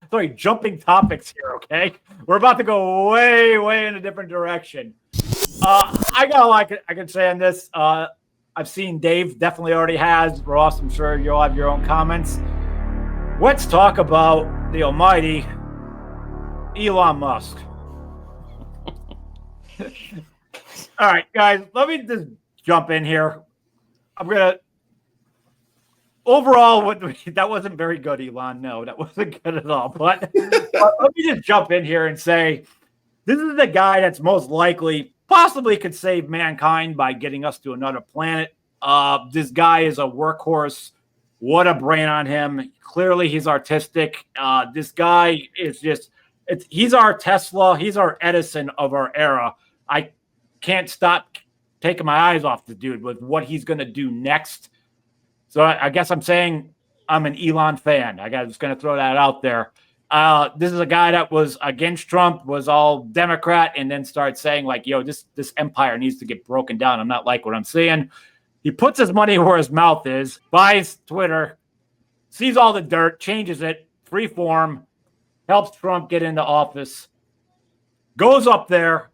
sorry, jumping topics here, okay? We're about to go way, way in a different direction. I got a lot I can say on this. I've seen Dave definitely already has. Ross, I'm sure you'll have your own comments. Let's talk about the almighty Elon Musk. All right, guys, let me just jump in here. I'm going to overall, that wasn't very good, Elon. No, that wasn't good at all. But let me just jump in here and say this is the guy that's most likely, possibly could save mankind by getting us to another planet. This guy is a workhorse. What a brain on him. Clearly, he's artistic. This guy is he's our Tesla. He's our Edison of our era. I can't stop taking my eyes off the dude with what he's going to do next. So I guess I'm saying I'm an Elon fan. I was going to throw that out there. This is a guy that was against Trump, was all Democrat, and then started saying like, yo, this empire needs to get broken down. I'm not like what I'm seeing. He puts his money where his mouth is, buys Twitter, sees all the dirt, changes it, free form, helps Trump get into office, goes up there.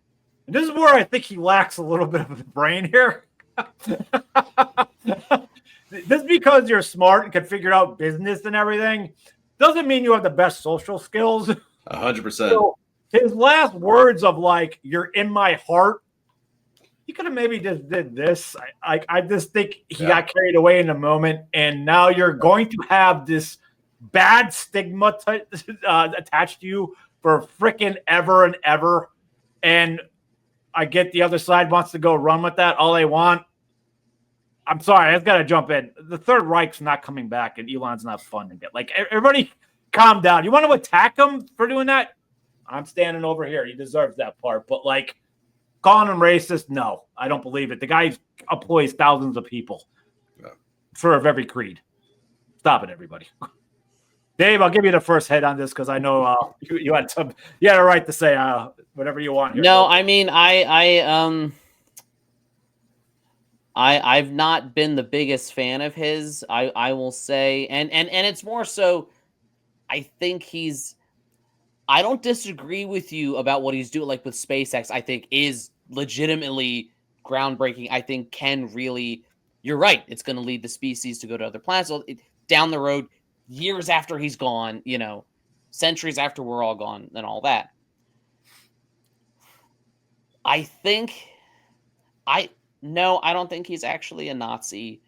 And this is where I think he lacks a little bit of the brain here. Just because you're smart and can figure out business and everything doesn't mean you have the best social skills. 100%. So his last words of like, you're in my heart, he could have maybe just did this. I just think he got carried away in the moment. And now you're going to have this bad stigma attached to you for freaking ever and ever. And I get the other side wants to go run with that all they want. I'm sorry, I've got to jump in. The Third Reich's not coming back, and Elon's not funding it. Like, everybody calm down. You want to attack him for doing that? I'm standing over here. He deserves that part. But, like, calling him racist, no, I don't believe it. The guy employs thousands of people for every creed. Stop it, everybody. Dave, I'll give you the first head on this because I know you had a right to say whatever you want here. No, I mean, I've not been the biggest fan of his, I will say. And it's more so, I think I don't disagree with you about what he's doing, like with SpaceX, I think is legitimately groundbreaking. I think can really, you're right, it's going to lead the species to go to other planets. So down the road, years after he's gone, centuries after we're all gone and all that. I don't think he's actually a Nazi,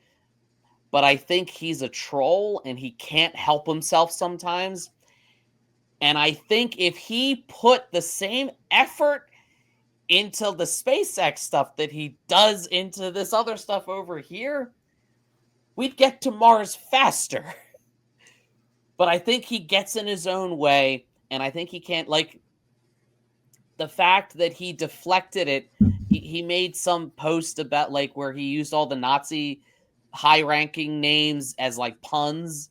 but I think he's a troll and he can't help himself sometimes. And I think if he put the same effort into the SpaceX stuff that he does into this other stuff over here, we'd get to Mars faster. But I think he gets in his own way, and I think he can't, like, the fact that he deflected it, he made some post about, like, where he used all the Nazi high-ranking names as, like, puns,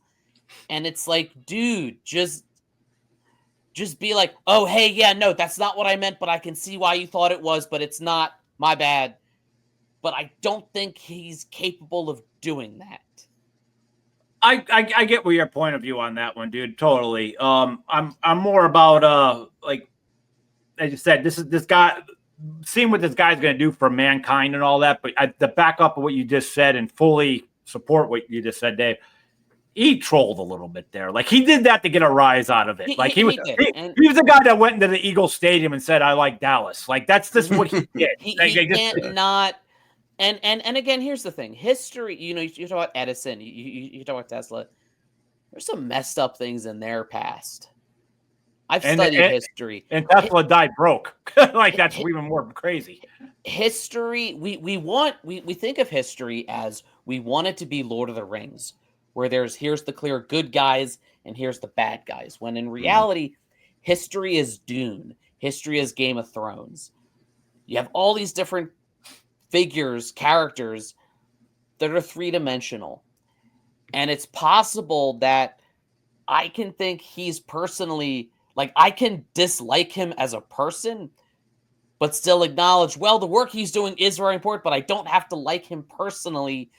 and it's like, dude, just be like, oh, hey, yeah, no, that's not what I meant, but I can see why you thought it was, but it's not, my bad. But I don't think he's capable of doing that. I get where your point of view on that one, dude. Totally. I'm more about like as you said, this guy, seeing what this guy's going to do for mankind and all that. But to back up what you just said and fully support what you just said, Dave, he trolled a little bit there. Like he did that to get a rise out of it. He was the guy that went into the Eagle Stadium and said, "I like Dallas." Like that's just what he did. he can't not. And again, here's the thing: history. You talk about Edison, you talk about Tesla. There's some messed up things in their past. I've studied history, and Tesla died broke. Like that's even more crazy. History. We think of history as we want it to be Lord of the Rings, where here's the clear good guys and here's the bad guys. When in reality, history is Dune. History is Game of Thrones. You have all these different figures, characters that are three-dimensional. And it's possible that I can think he's personally, like I can dislike him as a person, but still acknowledge, well, the work he's doing is very important, but I don't have to like him personally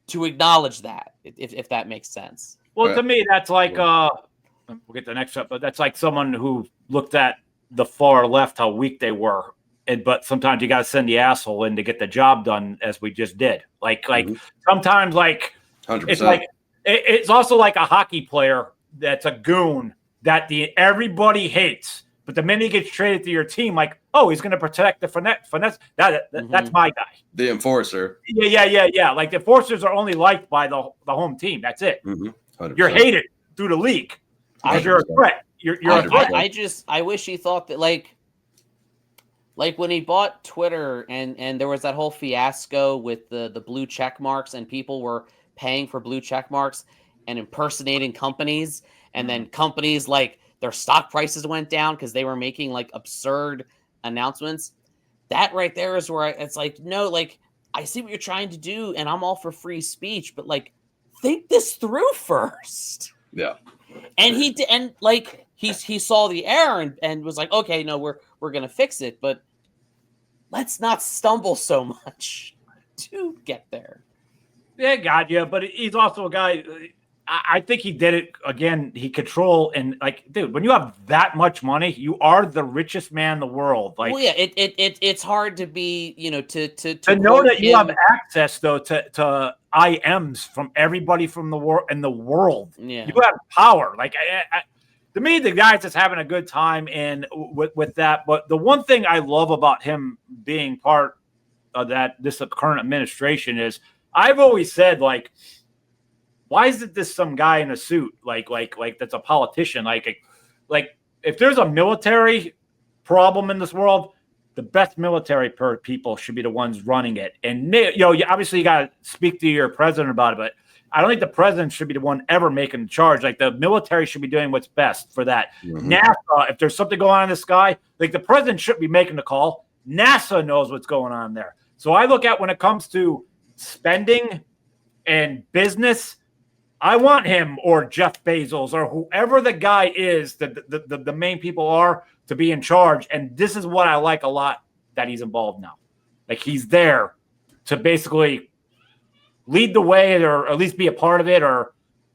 to acknowledge that, if that makes sense. Well, to me, that's like we'll get to the next up, but that's like someone who looked at the far left, how weak they were. But sometimes you got to send the asshole in to get the job done, as we just did. Like sometimes, like 100%. it's like it's also like a hockey player that's a goon that everybody hates. But the minute he gets traded to your team, like, oh, he's going to protect the finesse. That's my guy. The enforcer. Yeah. Like the enforcers are only liked by the home team. That's it. You're hated through the league because you're a threat. You're a threat. I wish he thought that like when he bought Twitter and there was that whole fiasco with the blue check marks and people were paying for blue check marks and impersonating companies, and then companies like their stock prices went down because they were making like absurd announcements. That right there is where it's like, no, like I see what you're trying to do and I'm all for free speech, but like think this through first. Yeah. And he did, and like he saw the error and was like, okay, no, we're gonna fix it, but let's not stumble so much to get there. Yeah, God, yeah, but he's also a guy. I think he did it again. He control and like, dude, when you have that much money, you are the richest man in the world. Like, well, yeah, it's hard to be, to know that you have access though to IMs from everybody from the world in the world. Yeah, you have power. Like, to me, the guy's just having a good time and with that. But the one thing I love about him being part of this current administration is I've always said, like, why is it this some guy in a suit like that's a politician? Like if there's a military problem in this world, the best military people should be the ones running it. And obviously you got to speak to your president about it, but I don't think the president should be the one ever making the charge. Like the military should be doing what's best for that. NASA, if there's something going on in the sky, like the president shouldn't be making the call. NASA knows what's going on there. So I look at when it comes to spending and business, I want him or Jeff Bezos or whoever the guy is that the main people are to be in charge. And this is what I like a lot that he's involved now. Like he's there to basically lead the way or at least be a part of it or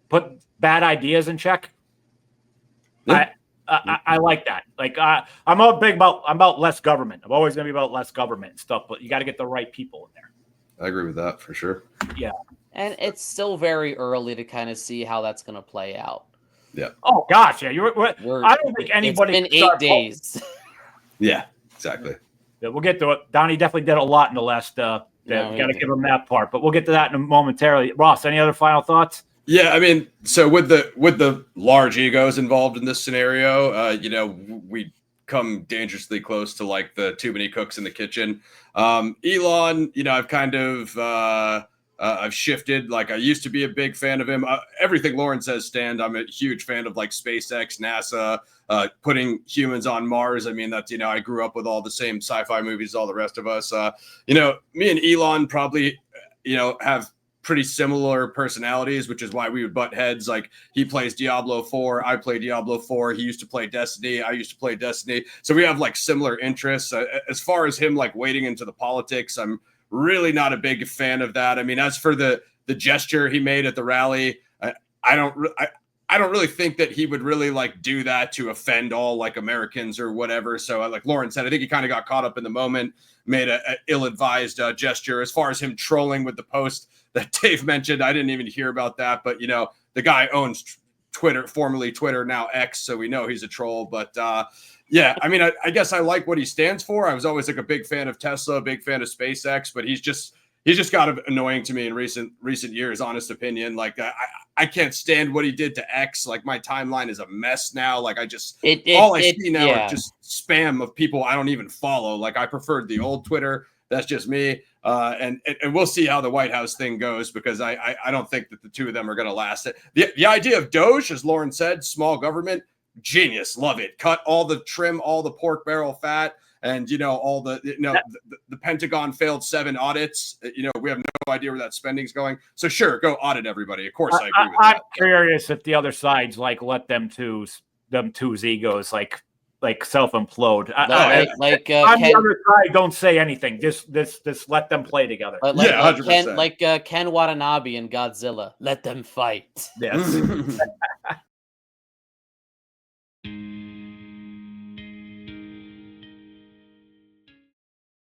put bad ideas in check. Yeah. I like that. Like I'm about less government. I'm always going to be about less government and stuff, but you got to get the right people in there. I agree with that for sure. Yeah. And it's still very early to kind of see how that's going to play out. Yeah. Oh gosh, yeah. I don't think anybody. It's been 8 days. Yeah, exactly. Yeah, we'll get to it. Donnie definitely did a lot in the last. Got to give him that part, but we'll get to that momentarily. Ross, any other final thoughts? Yeah, I mean, so with the large egos involved in this scenario, we come dangerously close to like the too many cooks in the kitchen. Elon, I've kind of. I've shifted. Like I used to be a big fan of him. Everything Lauren says stand. I'm a huge fan of like SpaceX, NASA, putting humans on Mars. I mean, that's, I grew up with all the same sci-fi movies, all the rest of us. Me and Elon probably, have pretty similar personalities, which is why we would butt heads. Like he plays Diablo 4. I play Diablo 4. He used to play Destiny. I used to play Destiny. So we have like similar interests. As far as him like wading into the politics, I'm really not a big fan of that. I mean, as for the gesture he made at the rally, I don't really think that he would really like do that to offend all like Americans or whatever. So like Lauren said, I think he kind of got caught up in the moment, made a ill-advised gesture. As far as him trolling with the post that Dave mentioned, I didn't even hear about that. But, the guy owns Twitter, formerly Twitter, now X. So we know he's a troll. But yeah, I mean, I guess I like what he stands for. I was always like a big fan of Tesla, a big fan of SpaceX, but he's just got annoying to me in recent years, honest opinion. Like I can't stand what he did to X. Like my timeline is a mess now. Like I just all I see now are just spam of people I don't even follow. Like I preferred the old Twitter. That's just me. And we'll see how the White House thing goes because I don't think that the two of them are going to last. The idea of Doge, as Lauren said, small government. Genius, love it. Cut all the trim, all the pork barrel fat, and all the the Pentagon failed 7 audits. We have no idea where that spending's going. So sure, go audit everybody. Of course, I agree with that. I'm curious if the other side's like let them two's egos like self implode. I'm the other side. Don't say anything. Just let them play together. 100%. Ken Watanabe and Godzilla. Let them fight. Yes.